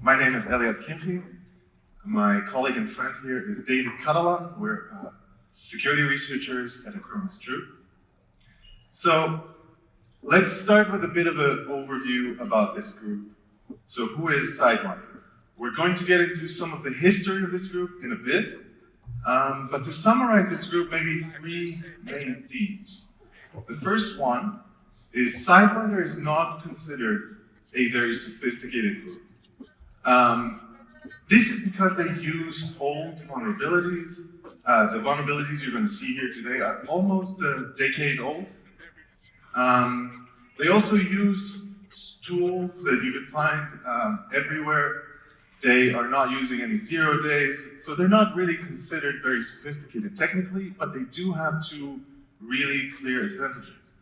My name is Eliad Kimhy. My colleague and friend here is David Catalan. We're security researchers at Acronis Group. So let's start with a bit of an overview about this group. So who is Sidewinder? We're going to get into some of the history of this group in a bit, but to summarize this group, maybe three main themes. The first one is Sidewinder is not considered a very sophisticated group. This is because they use old vulnerabilities. The vulnerabilities you're going to see here today are almost a decade old. They also use tools that you can find everywhere. They are not using any 0 days, so they're not really considered very sophisticated technically, but they do have two really clear advantages.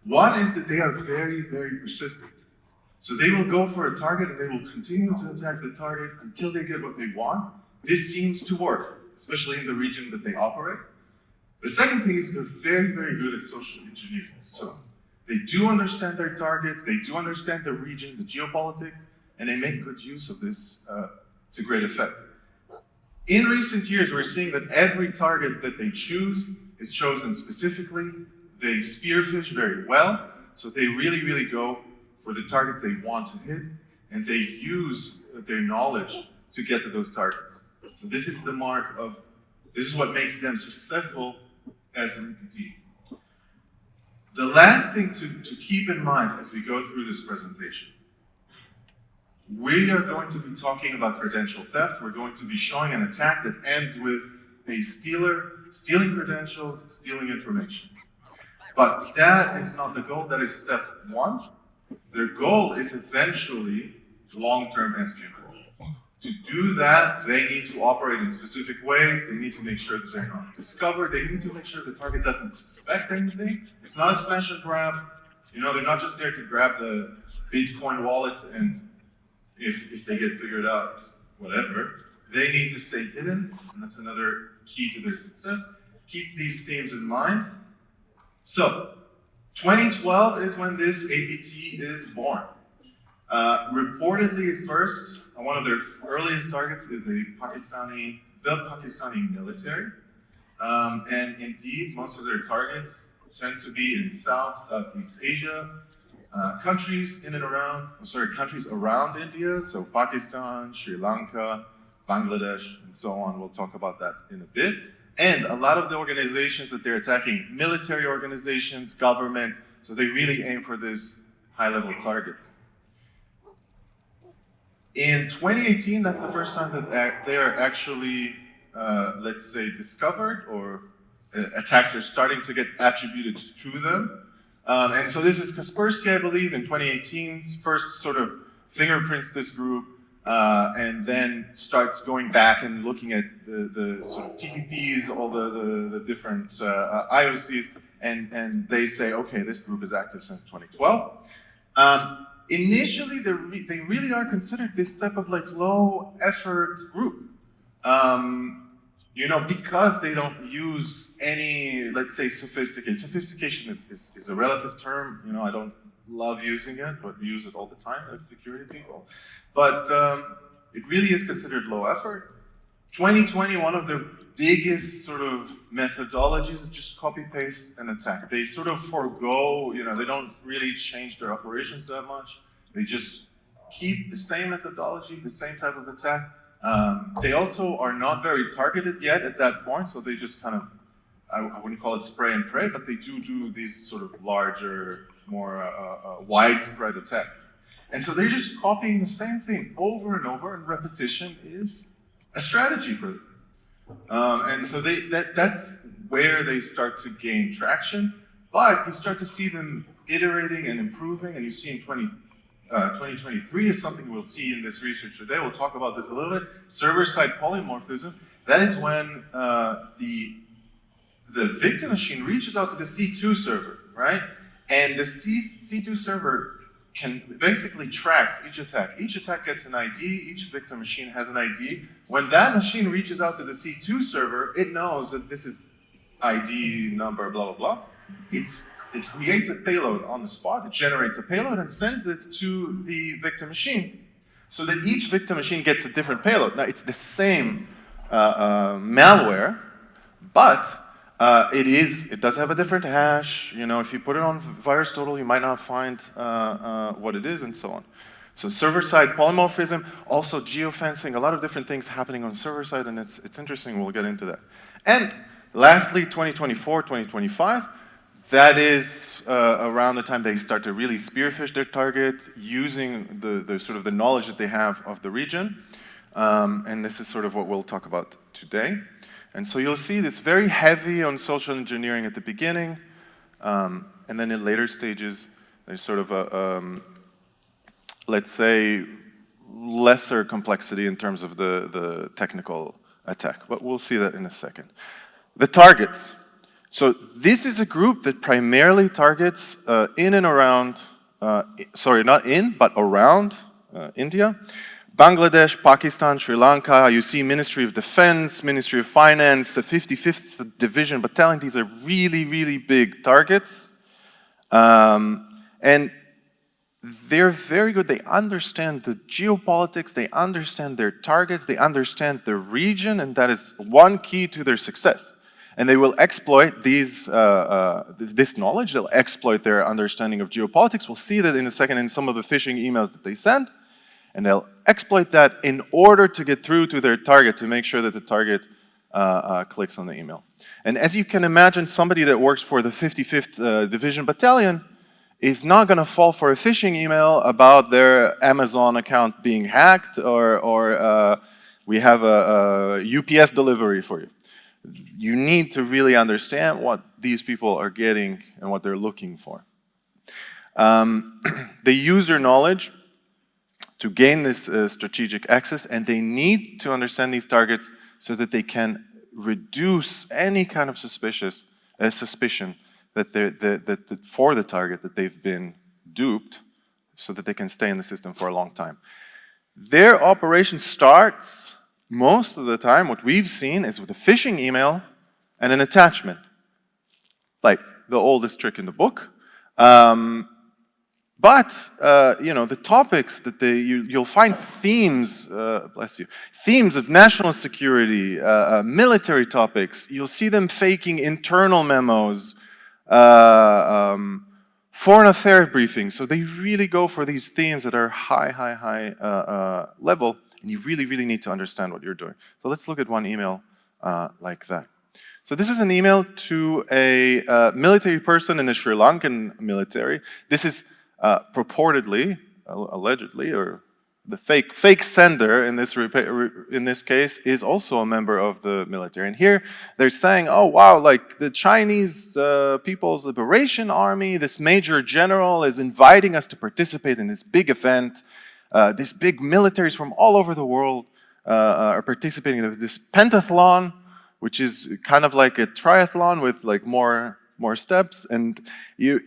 One is that they are very, very persistent. So they will go for a target and they will continue to attack the target until they get what they want. This seems to work, especially in the region that they operate. The second thing is they're very, very good at social engineering. So they do understand their targets, they do understand the region, the geopolitics, and they make good use of this to great effect. In recent years, we're seeing that every target that they choose is chosen specifically. They spear-phish very well, so they really, really go for the targets they want to hit, and they use their knowledge to get to those targets. So this is the mark of, this is what makes them successful as an entity. The last thing to keep in mind as we go through this presentation, we are going to be talking about credential theft. We're going to be showing an attack that ends with a stealer stealing credentials, stealing information. But that is not the goal, that is step one. Their goal is eventually long-term espionage. To do that, they need to operate in specific ways. They need to make sure that they're not discovered. They need to make sure the target doesn't suspect anything. It's not a smash and grab. You know, they're not just there to grab the Bitcoin wallets and if they get figured out, whatever. They need to stay hidden, and that's another key to their success. Keep these themes in mind. So, 2012 is when this APT is born. Reportedly at first, one of their earliest targets is the Pakistani military. And indeed, most of their targets tend to be in Southeast Asia, countries around India, so Pakistan, Sri Lanka, Bangladesh, and so on. We'll talk about that in a bit. And a lot of the organizations that they're attacking, military organizations, governments, so they really aim for these high-level targets. In 2018, that's the first time that they are actually, let's say, discovered, or attacks are starting to get attributed to them. And so this is Kaspersky, I believe, in 2018's first sort of fingerprints this group, and then starts going back and looking at the sort of TTPs, all the different IOCs, and they say, okay, this group is active since 2012. Initially, they really are considered this type of like low effort group. You know, because they don't use any, let's say, sophistication. Sophistication is a relative term. You know, I don't love using it, but we use it all the time as security people. But it really is considered low effort. 2020, one of the biggest sort of methodologies is just copy, paste, and attack. They sort of forego, you know, they don't really change their operations that much. They just keep the same methodology, the same type of attack. They also are not very targeted yet at that point, so they just kind of, I wouldn't call it spray and pray, but they do these sort of larger, more widespread attacks. And so they're just copying the same thing over and over, and repetition is a strategy for them. And so that's where they start to gain traction, but you start to see them iterating and improving, and you see in 2023 is something we'll see in this research today. We'll talk about this a little bit. Server-side polymorphism. That is when the victim machine reaches out to the C2 server, right? And the C2 server can basically tracks each attack. Each attack gets an ID. Each victim machine has an ID. When that machine reaches out to the C2 server, it knows that this is ID number, blah, blah, blah. It creates a payload on the spot. It generates a payload and sends it to the victim machine. so that each victim machine gets a different payload. Now, it's the same malware, but it does have a different hash. You know, if you put it on VirusTotal, you might not find what it is, and so on. So server-side polymorphism, also geofencing, a lot of different things happening on server-side, and it's interesting. We'll get into that. And lastly, 2024, 2025, that is around the time they start to really spear-phish their target using the sort of the knowledge that they have of the region. And this is sort of what we'll talk about today. And so you'll see this very heavy on social engineering at the beginning, and then in later stages, there's sort of a, let's say, lesser complexity in terms of the technical attack. But we'll see that in a second. The targets. So this is a group that primarily targets in and around, sorry, not in, but around India. Bangladesh, Pakistan, Sri Lanka, you see Ministry of Defense, Ministry of Finance, the 55th Division Battalion. These are really, really big targets. And they're very good. They understand the geopolitics, they understand their targets, they understand the region, and that is one key to their success. And they will exploit these, this knowledge, they'll exploit their understanding of geopolitics. We'll see that in a second in some of the phishing emails that they send. And they'll exploit that in order to get through to their target, to make sure that the target clicks on the email. And as you can imagine, somebody that works for the 55th Division Battalion is not going to fall for a phishing email about their Amazon account being hacked, or we have a UPS delivery for you. You need to really understand what these people are getting and what they're looking for. They use their knowledge to gain this strategic access, and they need to understand these targets so that they can reduce any kind of suspicion that for the target that they've been duped, so that they can stay in the system for a long time. Their operation starts most of the time, what we've seen is with a phishing email and an attachment, like the oldest trick in the book. But you know, the topics that you'll find themes, bless you, themes of national security, military topics. You'll see them faking internal memos, foreign affairs briefings. So they really go for these themes that are high level, and you really, really need to understand what you're doing. So let's look at one email like that. So this is an email to a military person in the Sri Lankan military. This is purportedly, allegedly, or the fake sender in this case is also a member of the military. And here they're saying, oh wow, like the Chinese People's Liberation Army, this major general is inviting us to participate in this big event. These big militaries from all over the world are participating in this pentathlon, which is kind of like a triathlon with like more steps, and you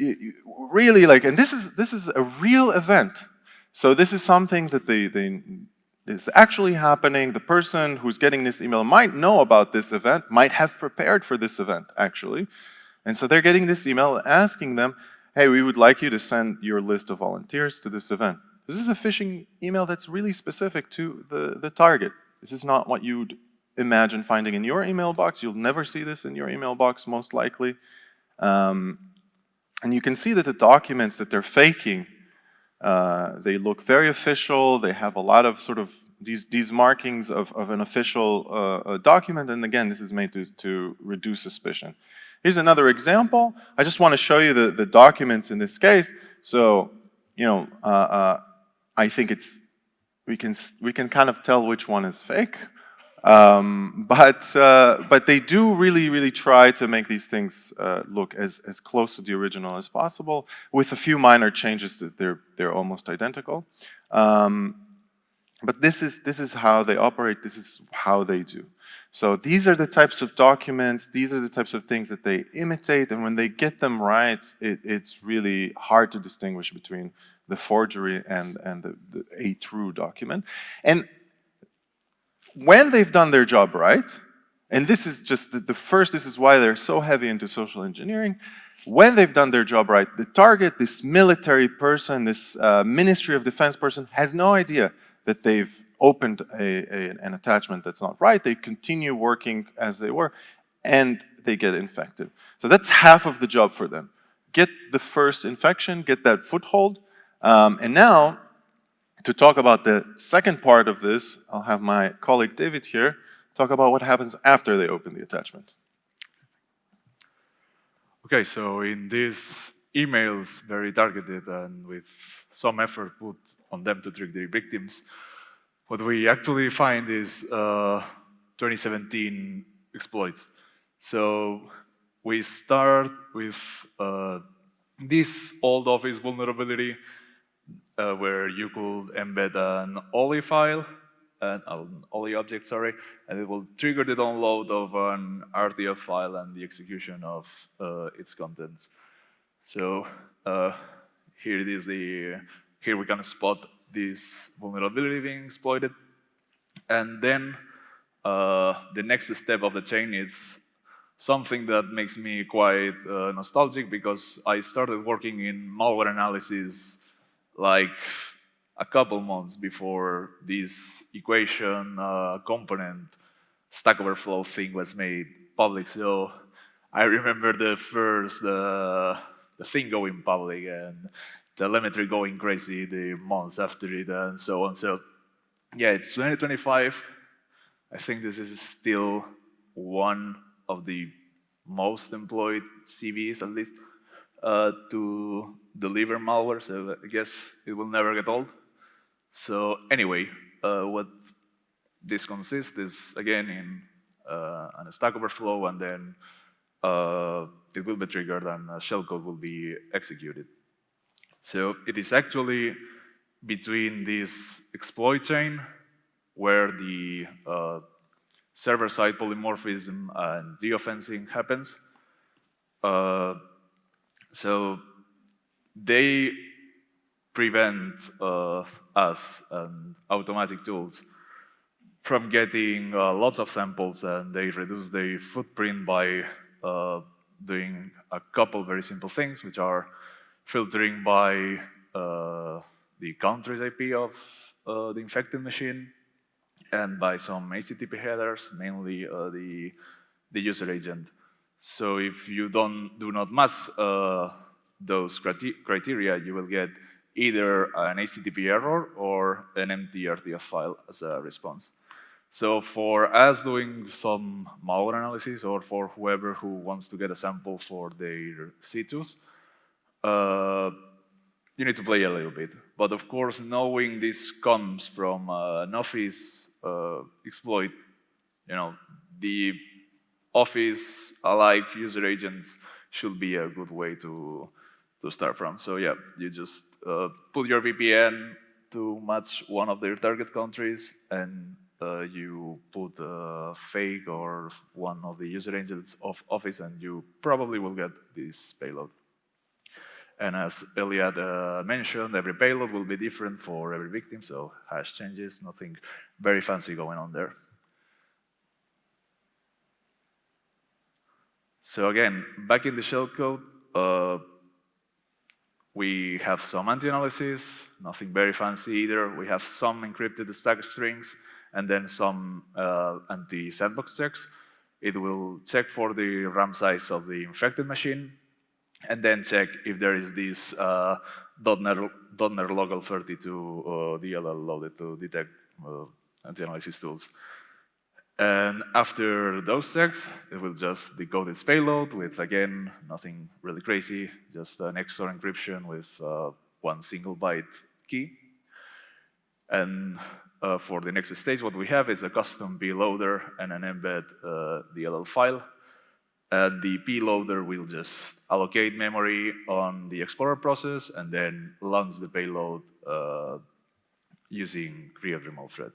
really like, and this is a real event. So this is something that is actually happening. The person who's getting this email might know about this event, might have prepared for this event actually, and so they're getting this email asking them, hey, we would like you to send your list of volunteers to this event. This is a phishing email that's really specific to the target. This is not what you'd imagine finding in your email box. You'll never see this in your email box, most likely. And you can see that the documents that they're faking, they look very official. They have a lot of sort of these markings of an official document. And again, this is made to reduce suspicion. Here's another example. I just want to show you the documents in this case. So, you know, I think we can kind of tell which one is fake. But they do really try to make these things look as close to the original as possible, with a few minor changes that they're almost identical. But this is how they operate. This is how they do. So these are the types of documents. These are the types of things that they imitate, and when they get them right, it's really hard to distinguish between the forgery and a true document. And when they've done their job right, and this is just this is why they're so heavy into social engineering, when they've done their job right, the target, this military person, this Ministry of Defense person, has no idea that they've opened an attachment that's not right, they continue working as they were, and they get infected. So that's half of the job for them. Get the first infection, get that foothold, and now, to talk about the second part of this, I'll have my colleague David here talk about what happens after they open the attachment. Okay, so in these emails, very targeted and with some effort put on them to trick their victims, what we actually find is 2017 exploits. So we start with this old Office vulnerability where you could embed an OLI file, an OLI object, sorry, and it will trigger the download of an RTF file and the execution of its contents. So here it is. Here we can spot this vulnerability being exploited, and then the next step of the chain is something that makes me quite nostalgic, because I started working in malware analysis like a couple months before this equation component Stack Overflow thing was made public. So I remember the first the thing going public and telemetry going crazy the months after it and so on. So yeah, it's 2025. I think this is still one of the most employed CVs, at least, to deliver malware, so I guess it will never get old. So anyway, what this consists is, again, in a Stack Overflow, and then it will be triggered and shellcode will be executed. So it is actually between this exploit chain where the server-side polymorphism and geofencing happens. So they prevent us and automatic tools from getting lots of samples, and they reduce the footprint by doing a couple very simple things, which are filtering by the country's IP of the infected machine, and by some HTTP headers, mainly the user agent. So if you do not match those criteria, you will get either an HTTP error or an empty RTF file as a response. So for us doing some malware analysis, or for whoever who wants to get a sample for their C2s, you need to play a little bit. But of course, knowing this comes from an Office exploit, the Office-alike user agents should be a good way to start from. So yeah, you just put your VPN to match one of their target countries, and you put fake or one of the user agents of Office, and you probably will get this payload. And as Eliad mentioned, every payload will be different for every victim, so hash changes, nothing very fancy going on there. So again, back in the shellcode, we have some anti-analysis, nothing very fancy either. We have some encrypted stack strings, and then some anti-sandbox checks. It will check for the RAM size of the infected machine, and then check if there is this .NET local 32 DLL loaded to detect anti-analysis tools. And after those checks, it will just decode its payload with, again, nothing really crazy, just an XOR encryption with one single byte key. And for the next stage, what we have is a custom payloader and an embed DLL file. The payloader will just allocate memory on the Explorer process and then launch the payload using create remote thread.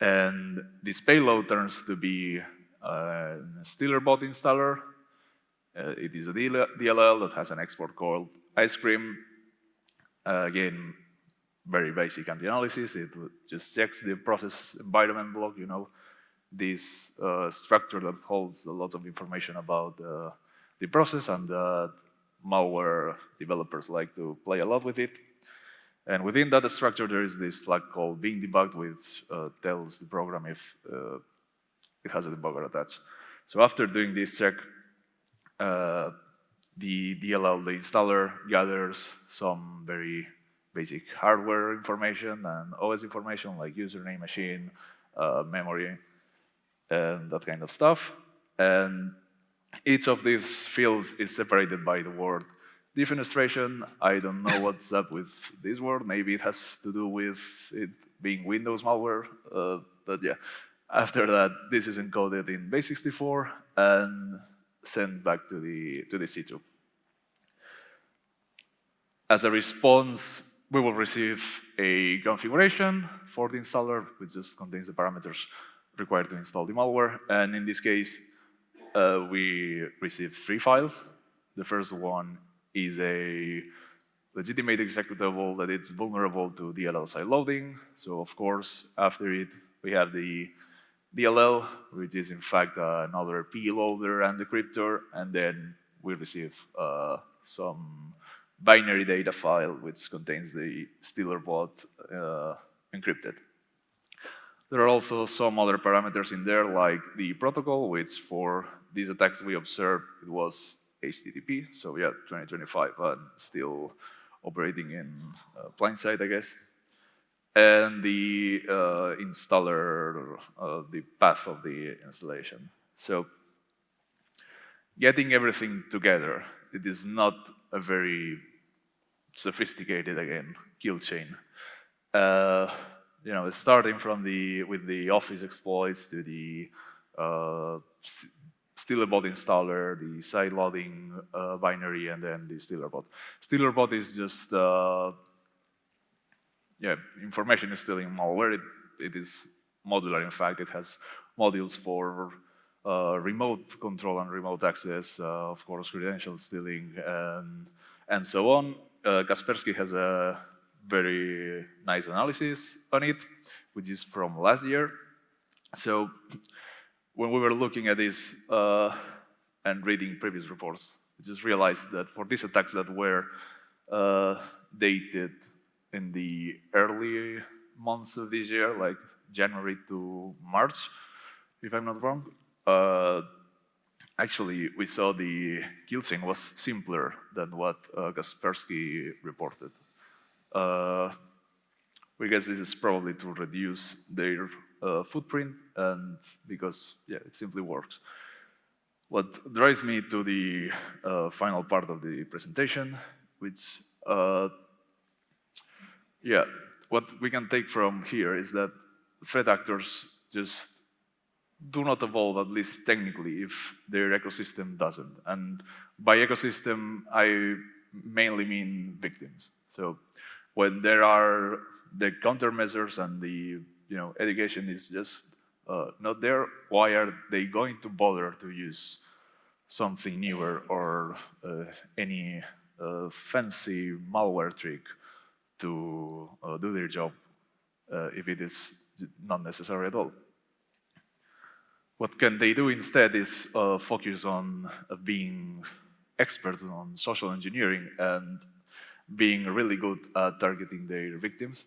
And this payload turns to be a StealerBot installer. It is a DLL that has an export called ice cream. Again, very basic anti-analysis. It just checks the process environment block, this structure that holds a lot of information about the process, and malware developers like to play a lot with it. And within that structure, there is this flag called being debugged, which tells the program if it has a debugger attached. So after doing this check, the DLL, the installer, gathers some very basic hardware information and OS information like username, machine, memory, and that kind of stuff. And each of these fields is separated by the word defenestration. I don't know what's up with this word. Maybe it has to do with it being Windows malware. But yeah, after that, this is encoded in base64 and sent back to the C2. As a response, we will receive a configuration for the installer, which just contains the parameters required to install the malware. And in this case, we receive 3 files. The first one is a legitimate executable that it's vulnerable to DLL side loading. So of course, after it, we have the DLL, which is in fact another payloader and decryptor, and then we receive some binary data file which contains the stealer bot encrypted. There are also some other parameters in there, like the protocol, which for these attacks we observed, it was HTTP, so yeah, 2025, but still operating in plain sight, I guess. And the installer, the path of the installation. So getting everything together, it is not a very sophisticated, again, kill chain. You know, starting from with the Office exploits to the stealerbot installer, the side loading binary, and then the stealerbot. Stealerbot is just information is stealing malware. It is modular. In fact, it has modules for remote control and remote access, of course, credential stealing, and so on. Kaspersky has a very nice analysis on it, which is from last year. So when we were looking at this and reading previous reports, we just realized that for these attacks that were dated in the early months of this year, like January to March, if I'm not wrong, actually, we saw the kill chain was simpler than what Kaspersky reported. We guess this is probably to reduce their footprint, and because it simply works. What drives me to the final part of the presentation, which what we can take from here is that threat actors just do not evolve, at least technically, if their ecosystem doesn't. And by ecosystem, I mainly mean victims. So when there are the countermeasures and the education is just not there, why are they going to bother to use something newer or any fancy malware trick to do their job if it is not necessary at all? What can they do instead is focus on being experts on social engineering and being really good at targeting their victims.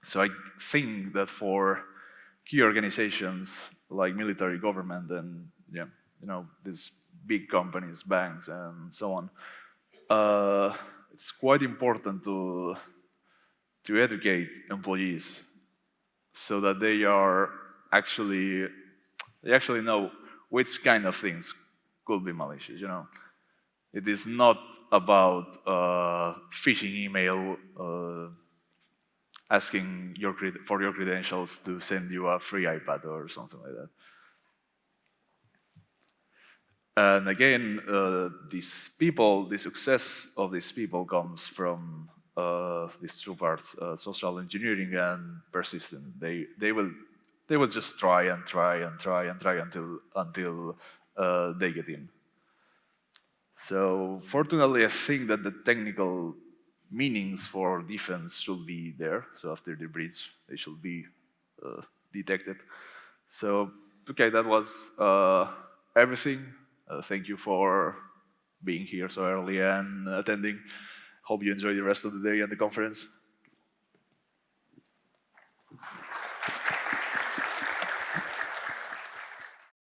So I think that for key organizations like military, government, and these big companies, banks, and so on, it's quite important to educate employees so that they actually know which kind of things could be malicious. It is not about phishing email asking for your credentials to send you a free iPad or something like that. And again, the success of these people comes from these two parts: social engineering and persistence. They will just try and try and try and try until they get in. So fortunately, I think that the technical meanings for defense should be there. So after the breach, they should be detected. So okay, that was everything. Thank you for being here so early and attending. Hope you enjoy the rest of the day and the conference.